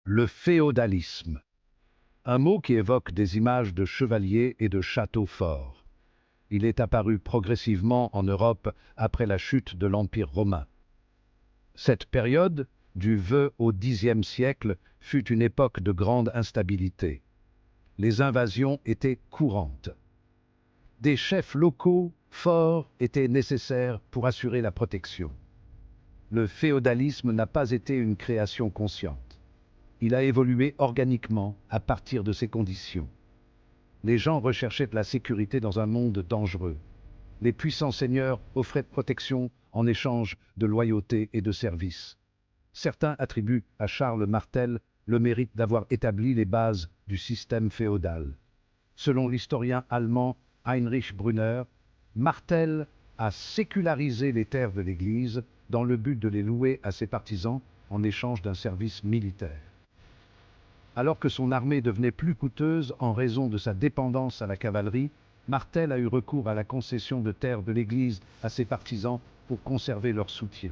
Le féodalisme, un mot qui évoque des images de chevaliers et de châteaux forts. Il est apparu progressivement en Europe après la chute de l'Empire romain. Cette période, du VIe au Xe siècle, fut une époque de grande instabilité. Les invasions étaient courantes. Des chefs locaux forts étaient nécessaires pour assurer la protection. Le féodalisme n'a pas été une création consciente. Il a évolué organiquement à partir de ces conditions. Les gens recherchaient la sécurité dans un monde dangereux. Les puissants seigneurs offraient protection en échange de loyauté et de service. Certains attribuent à Charles Martel le mérite d'avoir établi les bases du système féodal. Selon l'historien allemand Heinrich Brunner, Martel a sécularisé les terres de l'Église dans le but de les louer à ses partisans en échange d'un service militaire. Alors que son armée devenait plus coûteuse en raison de sa dépendance à la cavalerie, Martel a eu recours à la concession de terres de l'Église à ses partisans pour conserver leur soutien.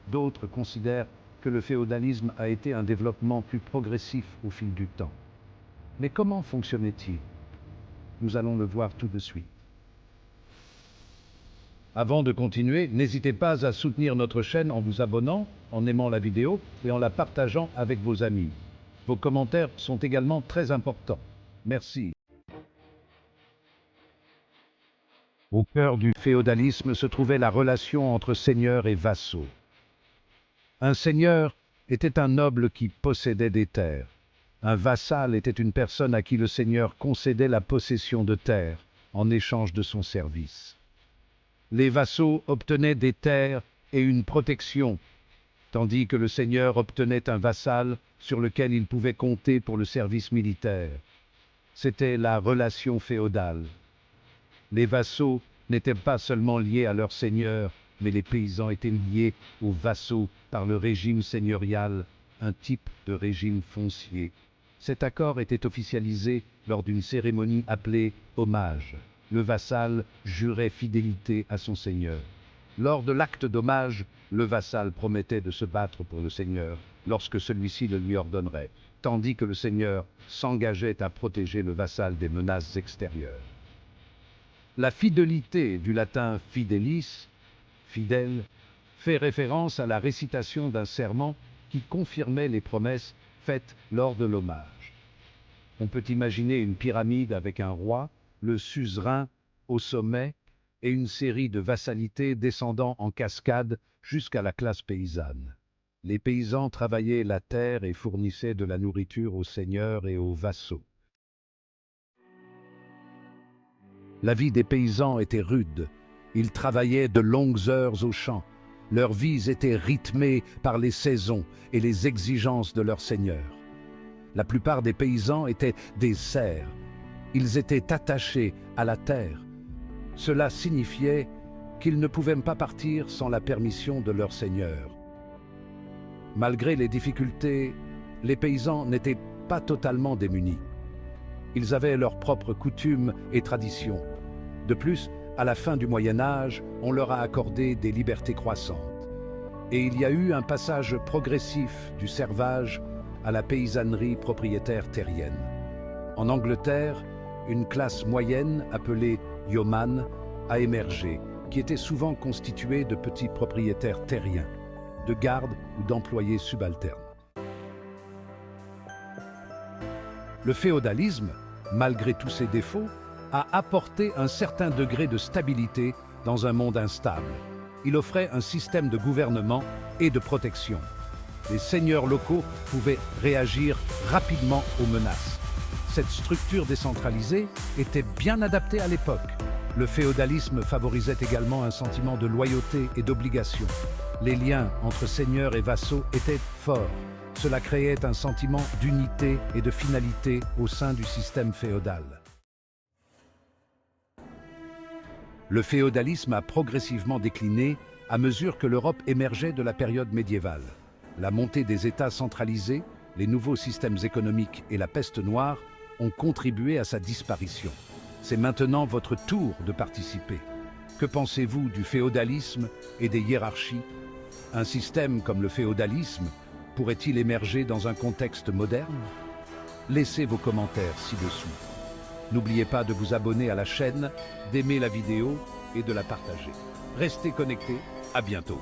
D'autres considèrent que le féodalisme a été un développement plus progressif au fil du temps. Mais comment fonctionnait-il? Nous allons le voir tout de suite. Avant de continuer, n'hésitez pas à soutenir notre chaîne en vous abonnant, en aimant la vidéo et en la partageant avec vos amis. Vos commentaires sont également très importants. Merci. Au cœur du féodalisme se trouvait la relation entre seigneurs et vassaux. Un seigneur était un noble qui possédait des terres. Un vassal était une personne à qui le seigneur concédait la possession de terres en échange de son service. Les vassaux obtenaient des terres et une protection, tandis que le seigneur obtenait un vassal sur lequel il pouvait compter pour le service militaire. C'était la relation féodale. Les vassaux n'étaient pas seulement liés à leur seigneur, mais les paysans étaient liés aux vassaux par le régime seigneurial, un type de régime foncier. Cet accord était officialisé lors d'une cérémonie appelée hommage. Le vassal jurait fidélité à son seigneur. Lors de l'acte d'hommage, le vassal promettait de se battre pour le seigneur lorsque celui-ci le lui ordonnerait, tandis que le seigneur s'engageait à protéger le vassal des menaces extérieures. La fidélité, du latin fidelis, fidèle, fait référence à la récitation d'un serment qui confirmait les promesses faites lors de l'hommage. On peut imaginer une pyramide avec un roi, le suzerain, au sommet, et une série de vassalités descendant en cascade jusqu'à la classe paysanne. Les paysans travaillaient la terre et fournissaient de la nourriture aux seigneurs et aux vassaux. La vie des paysans était rude. Ils travaillaient de longues heures au champ. Leurs vies étaient rythmées par les saisons et les exigences de leurs seigneurs. La plupart des paysans étaient des serfs. Ils étaient attachés à la terre. Cela signifiait qu'ils ne pouvaient pas partir sans la permission de leur seigneur. Malgré les difficultés, les paysans n'étaient pas totalement démunis. Ils avaient leurs propres coutumes et traditions. De plus, à la fin du Moyen Âge, on leur a accordé des libertés croissantes. Et il y a eu un passage progressif du servage à la paysannerie propriétaire terrienne. En Angleterre, une classe moyenne appelée yeoman a émergé, qui était souvent constituée de petits propriétaires terriens, de gardes ou d'employés subalternes. Le féodalisme, malgré tous ses défauts, a apporté un certain degré de stabilité dans un monde instable. Il offrait un système de gouvernement et de protection. Les seigneurs locaux pouvaient réagir rapidement aux menaces. Cette structure décentralisée était bien adaptée à l'époque. Le féodalisme favorisait également un sentiment de loyauté et d'obligation. Les liens entre seigneurs et vassaux étaient forts. Cela créait un sentiment d'unité et de finalité au sein du système féodal. Le féodalisme a progressivement décliné à mesure que l'Europe émergeait de la période médiévale. La montée des États centralisés, les nouveaux systèmes économiques et la peste noire ont contribué à sa disparition. C'est maintenant votre tour de participer. Que pensez-vous du féodalisme et des hiérarchies? Un système comme le féodalisme pourrait-il émerger dans un contexte moderne? Laissez vos commentaires ci-dessous. N'oubliez pas de vous abonner à la chaîne, d'aimer la vidéo et de la partager. Restez connectés, à bientôt.